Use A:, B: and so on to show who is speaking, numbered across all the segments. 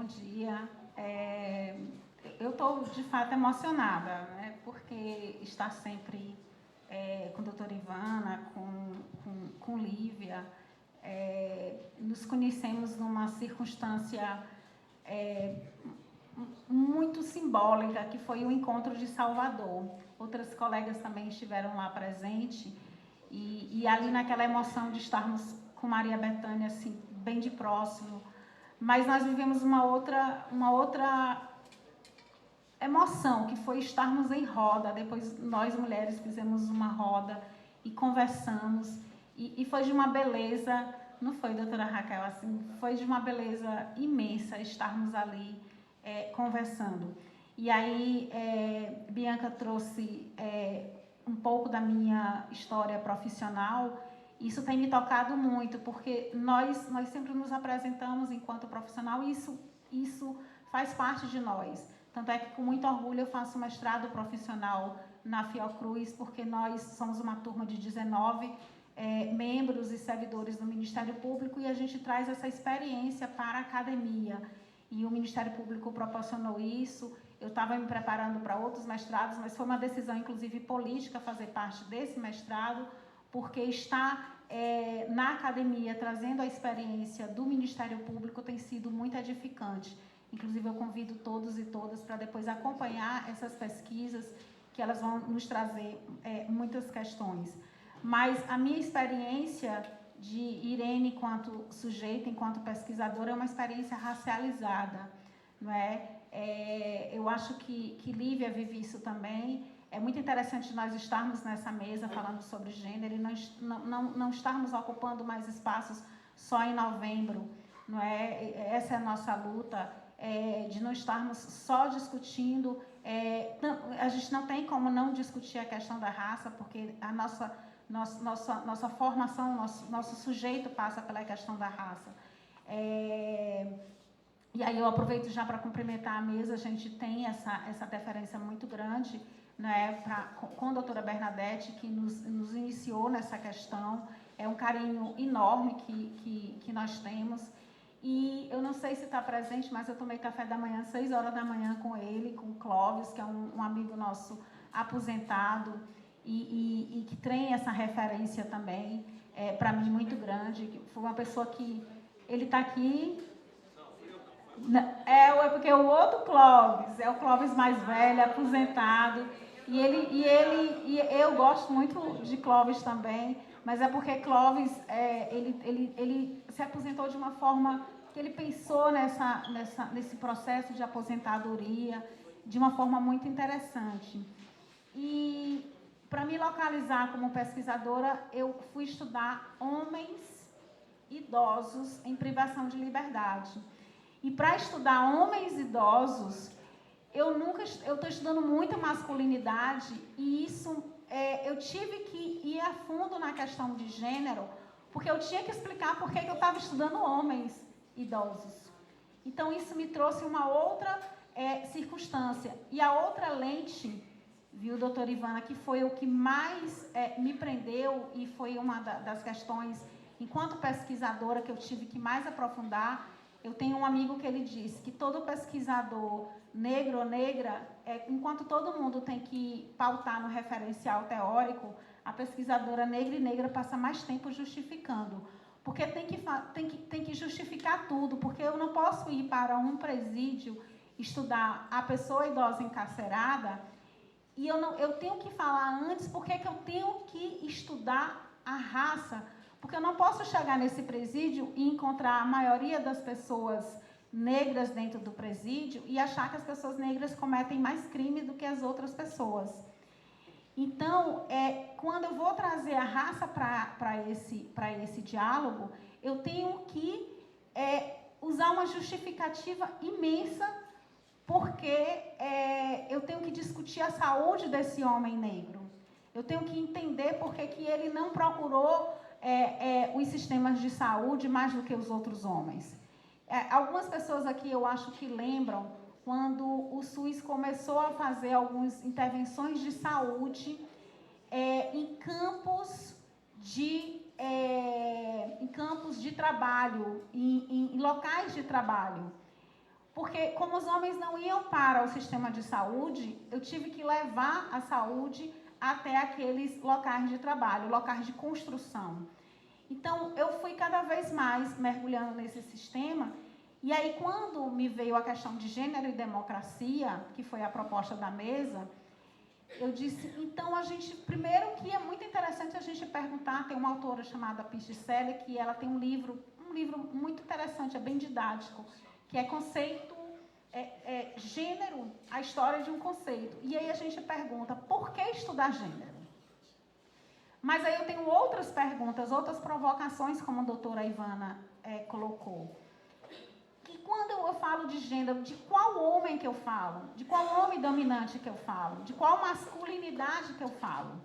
A: bom dia. Eu estou, de fato, emocionada, né, porque estar sempre com a doutora Ivana, com Lívia, nos conhecemos numa circunstância muito simbólica, que foi o encontro de Salvador. Outras colegas também estiveram lá presentes, e ali naquela emoção de estarmos com Maria Bethânia, assim, bem de próximo. Mas nós vivemos uma outra emoção, que foi estarmos em roda. Depois nós mulheres fizemos uma roda e conversamos, e foi de uma beleza, não foi, doutora Raquel, assim, foi de uma beleza imensa estarmos ali conversando. E aí Bianca trouxe um pouco da minha história profissional. Isso tem me tocado muito, porque nós sempre nos apresentamos enquanto profissional, e isso faz parte de nós. Tanto é que, com muito orgulho, eu faço mestrado profissional na Fiocruz, porque nós somos uma turma de 19 membros e servidores do Ministério Público, e a gente traz essa experiência para a academia. E o Ministério Público proporcionou isso. Eu estava me preparando para outros mestrados, mas foi uma decisão, inclusive, política, fazer parte desse mestrado, porque estar na academia, trazendo a experiência do Ministério Público, tem sido muito edificante. Inclusive, eu convido todos e todas para depois acompanhar essas pesquisas, que elas vão nos trazer muitas questões. Mas a minha experiência de Irene enquanto sujeita, enquanto pesquisadora, é uma experiência racializada, não é? Eu acho que Lívia vive isso também. É muito interessante nós estarmos nessa mesa falando sobre gênero e não estarmos ocupando mais espaços só em novembro, não é? Essa é a nossa luta, de não estarmos só discutindo. A gente não tem como não discutir a questão da raça, porque a nossa formação, nosso sujeito passa pela questão da raça. E aí eu aproveito já para cumprimentar a mesa. A gente tem essa deferência muito grande, né, com a doutora Bernadette, que nos iniciou nessa questão. É um carinho enorme que nós temos. E eu não sei se está presente, mas eu tomei café da manhã, 6 horas da manhã, com ele, com o Clóvis, que é um amigo nosso aposentado, e que tem essa referência também, para mim, muito grande. Foi uma pessoa que... Ele está aqui... É porque o outro Clóvis, é o Clóvis mais velho, aposentado, e eu gosto muito de Clóvis também, mas é porque Clóvis, ele se aposentou de uma forma que ele pensou nesse processo de aposentadoria de uma forma muito interessante. E, para me localizar como pesquisadora, eu fui estudar homens idosos em privação de liberdade. E para estudar homens idosos, eu estou estudando muita masculinidade, e isso eu tive que ir a fundo na questão de gênero, porque eu tinha que explicar por que eu estava estudando homens idosos. Então, isso me trouxe uma outra circunstância. E a outra lente, viu, doutora Ivana, que foi o que mais me prendeu, e foi uma das questões, enquanto pesquisadora, que eu tive que mais aprofundar. Eu tenho um amigo que ele disse que todo pesquisador negro ou negra, enquanto todo mundo tem que pautar no referencial teórico, a pesquisadora negra e negra passa mais tempo justificando. Porque tem que justificar tudo, porque eu não posso ir para um presídio estudar a pessoa idosa encarcerada, e eu tenho que falar antes porque que eu tenho que estudar a raça. Porque eu não posso chegar nesse presídio e encontrar a maioria das pessoas negras dentro do presídio e achar que as pessoas negras cometem mais crime do que as outras pessoas. Então, quando eu vou trazer a raça para esse diálogo, eu tenho que usar uma justificativa imensa, porque eu tenho que discutir a saúde desse homem negro. Eu tenho que entender por que ele não procurou os sistemas de saúde mais do que os outros homens. Algumas pessoas aqui, eu acho que lembram, quando o SUS começou a fazer algumas intervenções de saúde em campos de trabalho, em locais de trabalho. Porque como os homens não iam para o sistema de saúde, eu tive que levar a saúde até aqueles locais de trabalho, locais de construção. Então, eu fui cada vez mais mergulhando nesse sistema. E aí, quando me veio a questão de gênero e democracia, que foi a proposta da mesa, eu disse, então a gente, primeiro que é muito interessante a gente perguntar, tem uma autora chamada Piscicella, que ela tem um livro muito interessante, é bem didático, que é conceito, gênero, a história de um conceito. E aí a gente pergunta, por que estudar gênero? Mas aí eu tenho outras perguntas, outras provocações, como a doutora Ivana colocou. E quando eu falo de gênero, de qual homem que eu falo? De qual homem dominante que eu falo? De qual masculinidade que eu falo?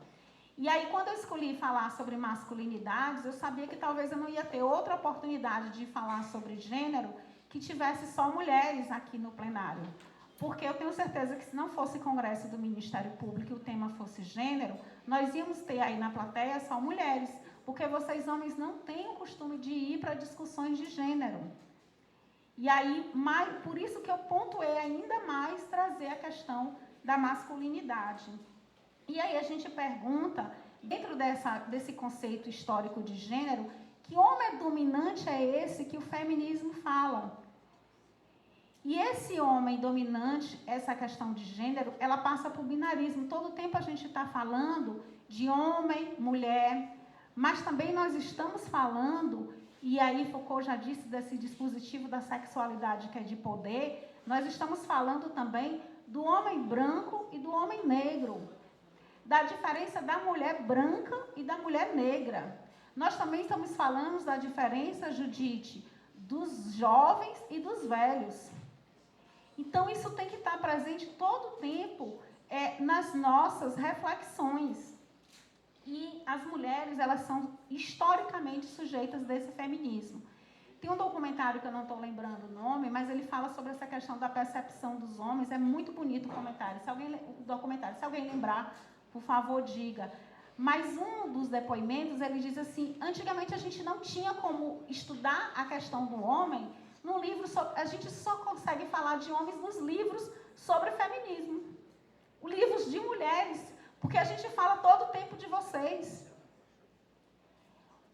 A: E aí, quando eu escolhi falar sobre masculinidades, eu sabia que talvez eu não ia ter outra oportunidade de falar sobre gênero que tivesse só mulheres aqui no plenário. Porque eu tenho certeza que se não fosse congresso do Ministério Público e o tema fosse gênero, nós íamos ter aí na plateia só mulheres. Porque vocês homens não têm o costume de ir para discussões de gênero. E aí, por isso que eu pontuei ainda mais trazer a questão da masculinidade. E aí a gente pergunta, dentro desse conceito histórico de gênero, que homem dominante é esse que o feminismo fala? E esse homem dominante, essa questão de gênero, ela passa por binarismo. Todo tempo a gente está falando de homem, mulher, mas também nós estamos falando, e aí Foucault já disse desse dispositivo da sexualidade que é de poder, nós estamos falando também do homem branco e do homem negro, da diferença da mulher branca e da mulher negra. Nós também estamos falando da diferença, Judite, dos jovens e dos velhos. Então, isso tem que estar presente todo o tempo nas nossas reflexões. E as mulheres, elas são historicamente sujeitas desse feminismo. Tem um documentário que eu não estou lembrando o nome, mas ele fala sobre essa questão da percepção dos homens. É muito bonito o comentário. O documentário. Se alguém lembrar, por favor, diga. Mas um dos depoimentos, ele diz assim, antigamente a gente não tinha como estudar a questão do homem no livro, a gente só consegue falar de homens nos livros sobre feminismo. Livros de mulheres, porque a gente fala todo o tempo de vocês.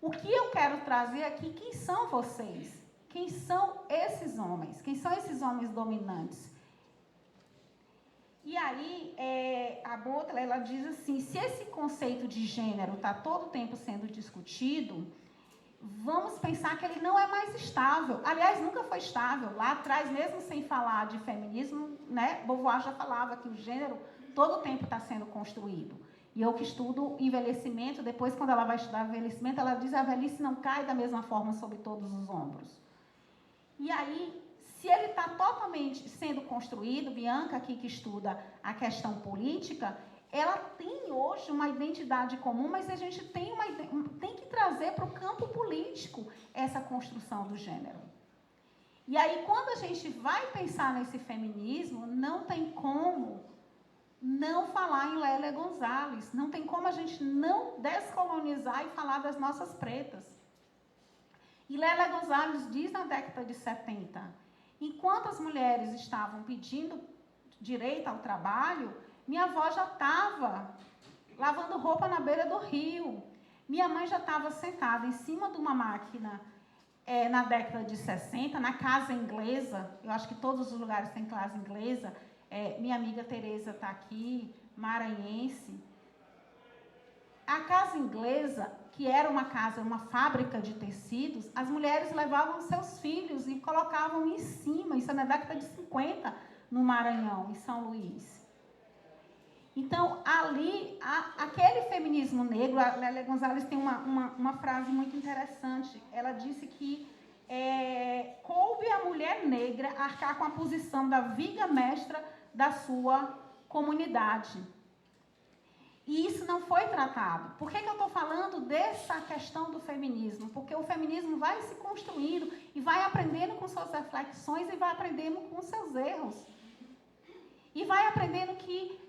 A: O que eu quero trazer aqui, quem são vocês? Quem são esses homens? Quem são esses homens dominantes? E aí, a Butler, ela diz assim, se esse conceito de gênero está todo o tempo sendo discutido, vamos pensar que ele não é mais estável. Aliás, nunca foi estável. Lá atrás, mesmo sem falar de feminismo, né, Beauvoir já falava que o gênero todo o tempo está sendo construído. E eu que estudo envelhecimento, depois quando ela vai estudar envelhecimento, ela diz que a velhice não cai da mesma forma sobre todos os ombros. E aí, se ele está totalmente sendo construído, Bianca aqui que estuda a questão política, ela tem hoje uma identidade comum, mas a gente tem que trazer para o campo político essa construção do gênero. E aí, quando a gente vai pensar nesse feminismo, não tem como não falar em Lélia Gonzalez, não tem como a gente não descolonizar e falar das nossas pretas. E Lélia Gonzalez diz na década de 70, enquanto as mulheres estavam pedindo direito ao trabalho, minha avó já estava lavando roupa na beira do rio. Minha mãe já estava sentada em cima de uma máquina na década de 60, na casa inglesa. Eu acho que todos os lugares têm casa inglesa. Minha amiga Tereza está aqui, maranhense. A casa inglesa, que era uma fábrica de tecidos, as mulheres levavam seus filhos e colocavam em cima, isso é na década de 50, no Maranhão, em São Luís. Então, ali, aquele feminismo negro, a Lélia Gonzalez tem uma frase muito interessante. Ela disse que coube à mulher negra arcar com a posição da viga mestra da sua comunidade. E isso não foi tratado. Por que eu estou falando dessa questão do feminismo? Porque o feminismo vai se construindo e vai aprendendo com suas reflexões e vai aprendendo com seus erros. E vai aprendendo que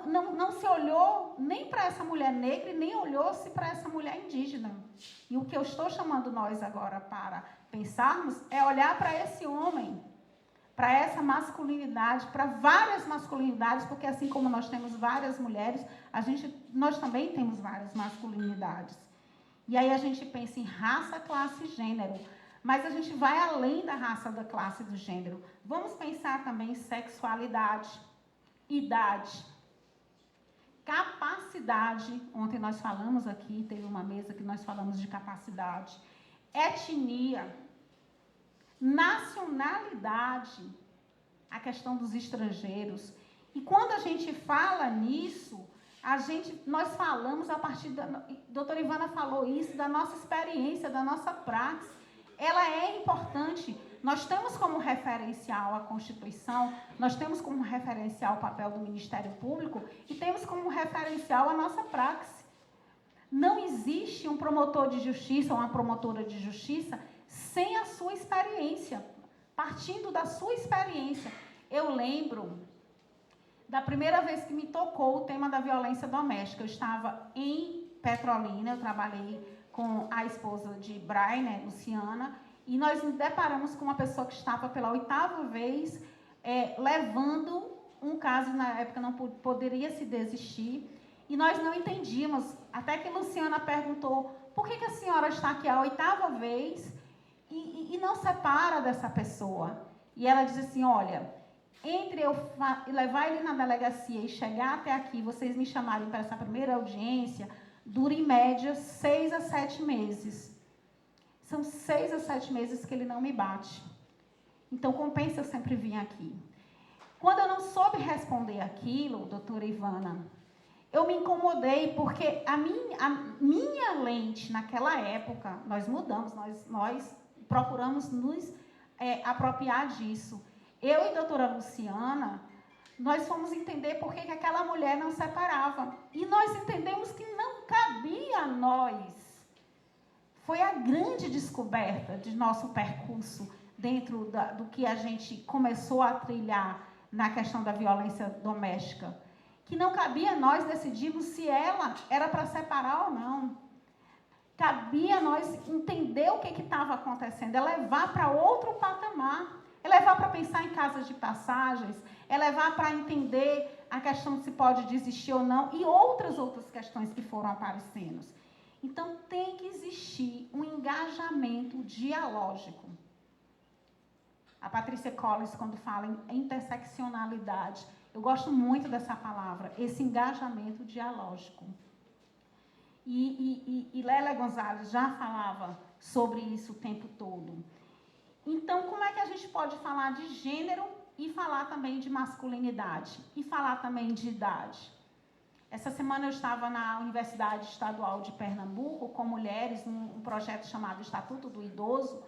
A: não se olhou nem para essa mulher negra e nem olhou-se para essa mulher indígena. E o que eu estou chamando nós agora para pensarmos é olhar para esse homem. para essa masculinidade, para várias masculinidades, porque assim como nós temos várias mulheres, nós também temos várias masculinidades. E aí a gente pensa em raça, classe e gênero, mas a gente vai além da raça, da classe e do gênero. Vamos pensar também em sexualidade, idade, capacidade. Ontem nós falamos aqui, teve uma mesa que nós falamos de capacidade, etnia, nacionalidade, a questão dos estrangeiros. E quando a gente fala nisso, nós falamos a partir da... A doutora Ivana falou isso, da nossa experiência, da nossa prática. Ela é importante. Nós temos como referencial a Constituição, nós temos como referencial o papel do Ministério Público e temos como referencial a nossa praxe. Não existe um promotor de justiça ou uma promotora de justiça sem a sua experiência, partindo da sua experiência. Eu lembro da primeira vez que me tocou o tema da violência doméstica. Eu estava em Petrolina, eu trabalhei com a esposa de Brian, né, Luciana, e nós nos deparamos com uma pessoa que estava pela 8ª vez levando um caso, na época não poderia se desistir, e nós não entendíamos, até que Luciana perguntou, por que a senhora está aqui a 8ª vez e não separa dessa pessoa? E ela diz assim, olha, entre eu levar ele na delegacia e chegar até aqui, vocês me chamarem para essa primeira audiência, dura em média 6 a 7 meses. São 6 a 7 meses que ele não me bate. Então, compensa eu sempre vir aqui. Quando eu não soube responder aquilo, doutora Ivana, eu me incomodei, porque a minha lente, naquela época, nós mudamos, nós procuramos nos apropriar disso. Eu e a doutora Luciana, nós fomos entender por que aquela mulher não separava. E nós entendemos que não cabia a nós. Foi a grande descoberta de nosso percurso dentro do que a gente começou a trilhar na questão da violência doméstica. Que não cabia a nós decidirmos se ela era para separar ou não. Cabia a nós entender o que estava acontecendo, é levar para outro patamar. É levar para pensar em casas de passagens, é levar para entender a questão de se pode desistir ou não e outras questões que foram aparecendo. Então, tem que existir um engajamento dialógico. A Patrícia Collins, quando fala em interseccionalidade, eu gosto muito dessa palavra, esse engajamento dialógico. E Lélia Gonzalez já falava sobre isso o tempo todo. Então, como é que a gente pode falar de gênero e falar também de masculinidade? E falar também de idade? Essa semana eu estava na Universidade Estadual de Pernambuco com mulheres, num projeto chamado Estatuto do Idoso,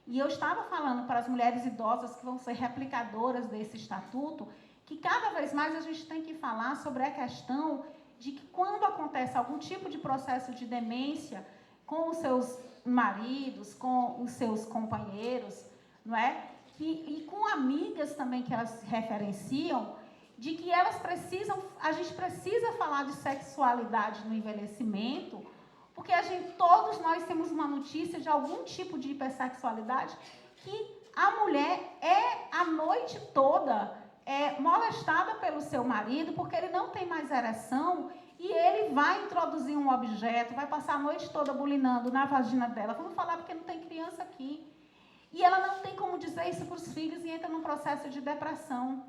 A: e eu estava falando para as mulheres idosas que vão ser replicadoras desse estatuto, que cada vez mais a gente tem que falar sobre a questão de que quando acontece algum tipo de processo de demência com os seus maridos, com os seus companheiros, não é? E com amigas também que elas referenciam, de que a gente precisa falar de sexualidade no envelhecimento, porque todos nós temos uma notícia de algum tipo de hipersexualidade, que a mulher a noite toda molestada pelo seu marido, porque ele não tem mais ereção, e ele vai introduzir um objeto, vai passar a noite toda bulinando na vagina dela. Vamos falar porque não tem criança aqui. E ela não tem como dizer isso para os filhos e entra num processo de depressão.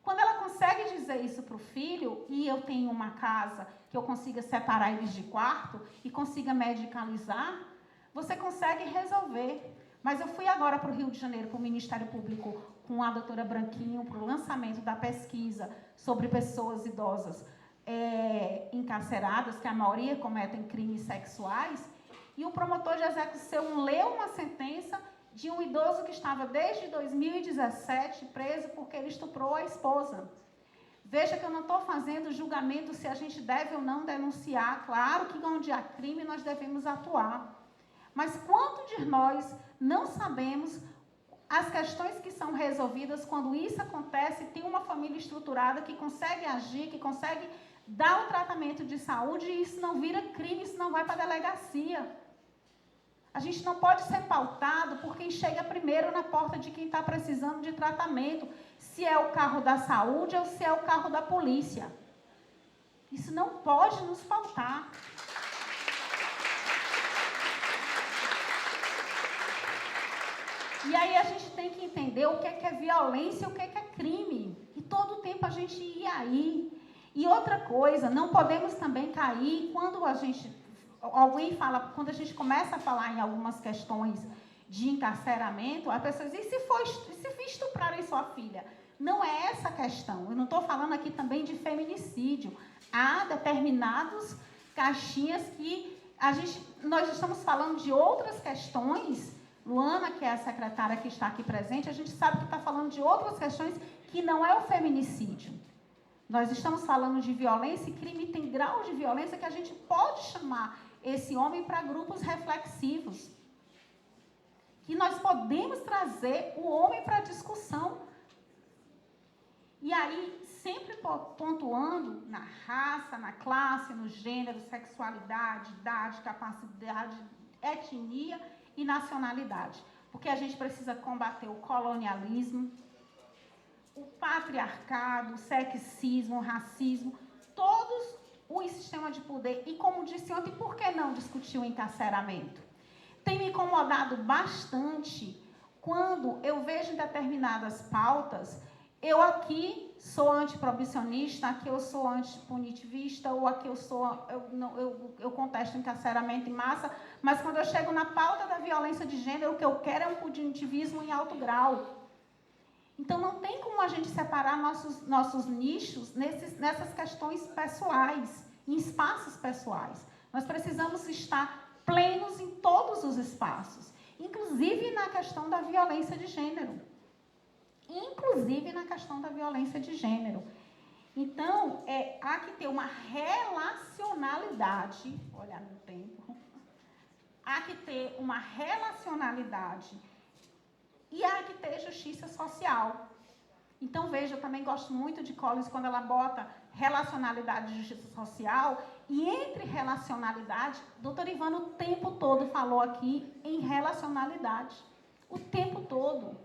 A: Quando ela consegue dizer isso para o filho, e eu tenho uma casa que eu consiga separar eles de quarto e consiga medicalizar, você consegue resolver. Mas eu fui agora para o Rio de Janeiro, para o Ministério Público, com a doutora Branquinho, para o lançamento da pesquisa sobre pessoas idosas encarceradas, que a maioria cometem crimes sexuais, e o promotor de execução leu uma sentença de um idoso que estava desde 2017 preso porque ele estuprou a esposa. Veja que eu não estou fazendo julgamento se a gente deve ou não denunciar. Claro que onde há crime nós devemos atuar. Mas quanto de nós não sabemos as questões que são resolvidas quando isso acontece, tem uma família estruturada que consegue agir, que consegue dar o tratamento de saúde, e isso não vira crime, isso não vai para a delegacia. A gente não pode ser pautado por quem chega primeiro na porta de quem está precisando de tratamento, se é o carro da saúde ou se é o carro da polícia. Isso não pode nos pautar. E aí a gente tem que entender o que é violência e o que é crime. E todo o tempo a gente ia aí. E outra coisa, não podemos também cair quando quando a gente começa a falar em algumas questões de encarceramento, a pessoa diz, e se estuprarem sua filha? Não é essa a questão. Eu não estou falando aqui também de feminicídio. Há determinados caixinhas que nós estamos falando de outras questões. Luana, que é a secretária que está aqui presente, a gente sabe que está falando de outras questões que não é o feminicídio. Nós estamos falando de violência e crime tem graus de violência que a gente pode chamar esse homem para grupos reflexivos. Que nós podemos trazer o homem para a discussão. E aí, sempre pontuando na raça, na classe, no gênero, sexualidade, idade, capacidade, etnia e nacionalidade. Porque a gente precisa combater o colonialismo, o patriarcado, o sexismo, o racismo, todos o sistema de poder. E como disse ontem, por que não discutir o encarceramento? Tem me incomodado bastante quando eu vejo em determinadas pautas, eu aqui sou antiproibicionista, aqui eu sou antipunitivista, ou aqui eu contesto encarceramento em massa, mas quando eu chego na pauta da violência de gênero, o que eu quero é um punitivismo em alto grau. Então, não tem como a gente separar nossos nichos nessas questões pessoais, em espaços pessoais. Nós precisamos estar plenos em todos os espaços, inclusive na questão da violência de gênero. Então, há que ter uma relacionalidade, olha no tempo, há que ter uma relacionalidade e há que ter justiça social. Então, veja, eu também gosto muito de Collins quando ela bota relacionalidade e justiça social, e entre relacionalidade, doutor Ivano o tempo todo falou aqui em relacionalidade. O tempo todo.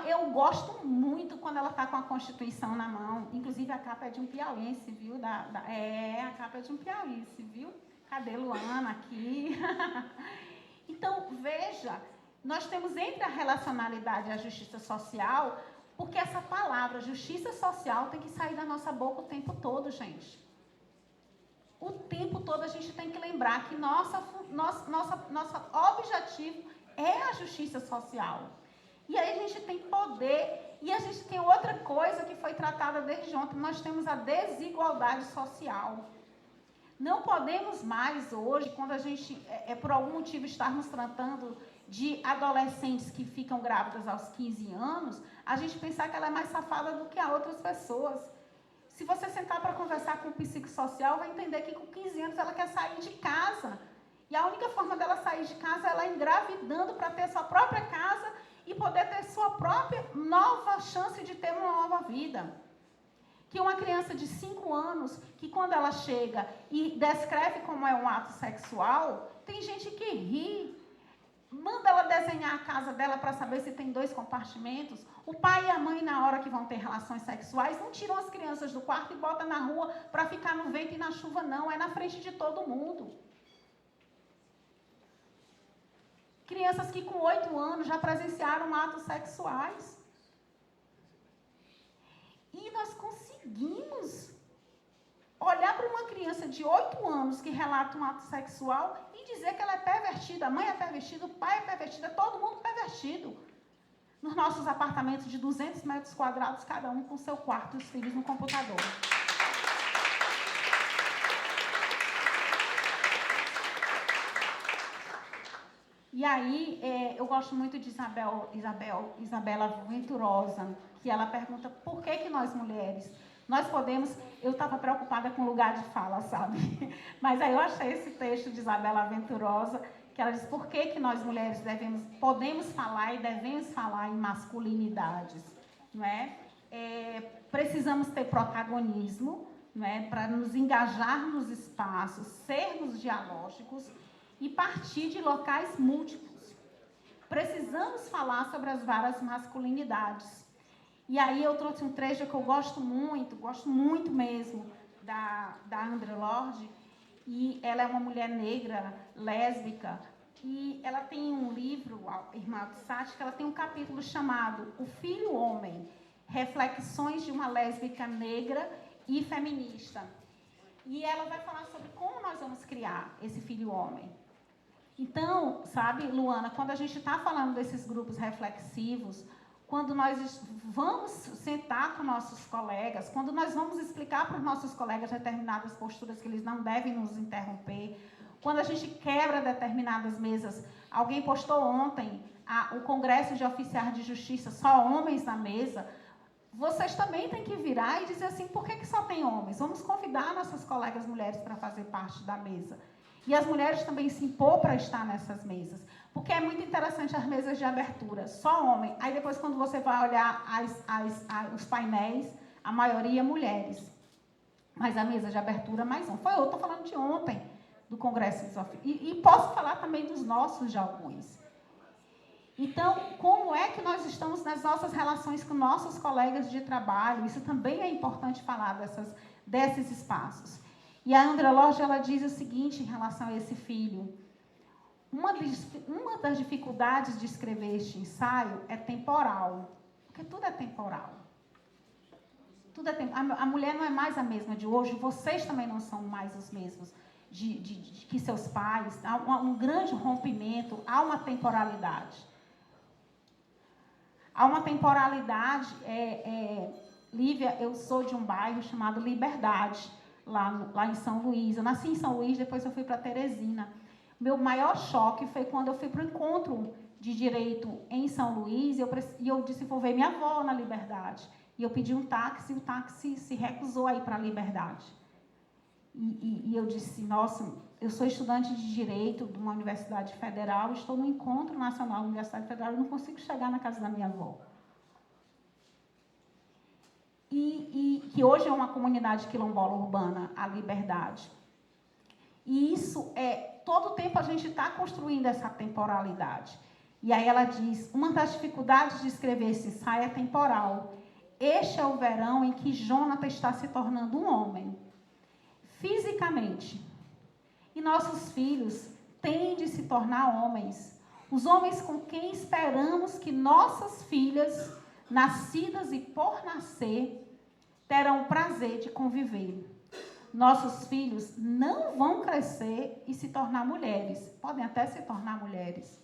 A: Eu gosto muito quando ela está com a Constituição na mão. Inclusive, a capa é de um piauiense, viu? A capa é de um piauiense, viu? Cadê Luana aqui? Então, veja, nós temos entre a relacionalidade e a justiça social, porque essa palavra, justiça social, tem que sair da nossa boca o tempo todo, gente. O tempo todo a gente tem que lembrar que nosso objetivo é a justiça social. E aí a gente tem poder, e a gente tem outra coisa que foi tratada desde ontem, nós temos a desigualdade social. Não podemos mais hoje, quando a gente, por algum motivo, estarmos tratando de adolescentes que ficam grávidas aos 15 anos, a gente pensar que ela é mais safada do que a outras pessoas. Se você sentar para conversar com o psicossocial, vai entender que com 15 anos ela quer sair de casa. E a única forma dela sair de casa é ela engravidando para ter sua própria casa e poder ter sua própria nova chance de ter uma nova vida. Que uma criança de 5 anos, que quando ela chega e descreve como é um ato sexual, tem gente que ri. Manda ela desenhar a casa dela para saber se tem 2 compartimentos. O pai e a mãe, na hora que vão ter relações sexuais, não tiram as crianças do quarto e botam na rua para ficar no vento e na chuva, não. É na frente de todo mundo. Crianças que com 8 anos já presenciaram atos sexuais. E nós conseguimos olhar para uma criança de 8 anos que relata um ato sexual e dizer que ela é pervertida, a mãe é pervertida, o pai é pervertido, é todo mundo pervertido. Nos nossos apartamentos de 200 metros quadrados, cada um com seu quarto e os filhos no computador. E aí, eu gosto muito de Isabela Venturosa, que ela pergunta por que nós mulheres, nós podemos... Eu estava preocupada com o lugar de fala, sabe? Mas aí eu achei esse texto de Isabela Venturosa, que ela diz por que nós mulheres podemos falar e devemos falar em masculinidades, não é? Precisamos ter protagonismo, né, para nos engajar nos espaços, sermos dialógicos e partir de locais múltiplos. Precisamos falar sobre as várias masculinidades. E aí eu trouxe um trecho que eu gosto muito mesmo, da Audre Lorde, e ela é uma mulher negra, lésbica, e ela tem um livro, a irmã Absati, que ela tem um capítulo chamado O Filho Homem, Reflexões de uma Lésbica Negra e Feminista. E ela vai falar sobre como nós vamos criar esse filho homem. Então, sabe, Luana, quando a gente está falando desses grupos reflexivos, quando nós vamos sentar com nossos colegas, quando nós vamos explicar para os nossos colegas determinadas posturas que eles não devem nos interromper, quando a gente quebra determinadas mesas, alguém postou ontem o Congresso de Oficiais de Justiça, só homens na mesa, vocês também têm que virar e dizer assim, por que só tem homens? Vamos convidar nossas colegas mulheres para fazer parte da mesa. E as mulheres também se impor para estar nessas mesas. Porque é muito interessante as mesas de abertura, só homem. Aí depois, quando você vai olhar os painéis, a maioria mulheres. Mas a mesa de abertura, mais um. Eu estou falando de ontem, do Congresso. E posso falar também dos nossos, de alguns. Então, como é que nós estamos nas nossas relações com nossos colegas de trabalho? Isso também é importante falar desses espaços. E a Audre Lorde, ela diz o seguinte em relação a esse filho. Uma das dificuldades de escrever este ensaio é temporal, porque tudo é temporal. Tudo é a mulher não é mais a mesma de hoje, vocês também não são mais os mesmos que seus pais. Há um grande rompimento, há uma temporalidade. Há uma temporalidade. Lívia, eu sou de um bairro chamado Liberdade, lá em São Luís. Eu nasci em São Luís, depois eu fui para Teresina. Meu maior choque foi quando eu fui para o encontro de direito em São Luís, e eu disse, vou ver minha avó na Liberdade. E eu pedi um táxi, e o táxi se recusou a ir para a Liberdade. E eu disse, nossa, eu sou estudante de direito de uma universidade federal, estou no encontro nacional da Universidade Federal e não consigo chegar na casa da minha avó. Que hoje é uma comunidade quilombola urbana, a Liberdade. E isso todo o tempo a gente está construindo essa temporalidade. E aí ela diz, uma das dificuldades de escrever esse ensaio é temporal. Este é o verão em que Jonathan está se tornando um homem, fisicamente. E nossos filhos têm de se tornar homens. Os homens com quem esperamos que nossas filhas, nascidas e por nascer, terão o prazer de conviver. Nossos filhos não vão crescer e se tornar mulheres. Podem até se tornar mulheres.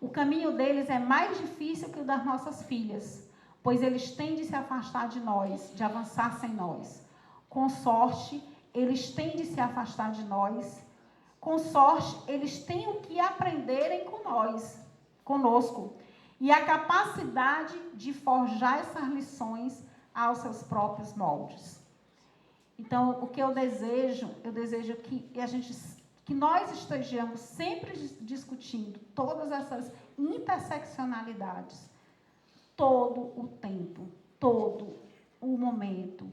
A: O caminho deles é mais difícil que o das nossas filhas, pois eles têm de se afastar de nós, de avançar sem nós. Com sorte, eles têm de se afastar de nós. Com sorte, eles têm o que aprenderem conosco. E a capacidade de forjar essas lições aos seus próprios moldes. Então, o que eu desejo que nós estejamos sempre discutindo todas essas interseccionalidades, todo o tempo, todo o momento,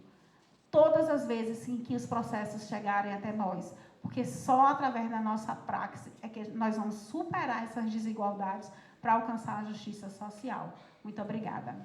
A: todas as vezes em que os processos chegarem até nós, porque só através da nossa praxis é que nós vamos superar essas desigualdades para alcançar a justiça social. Muito obrigada.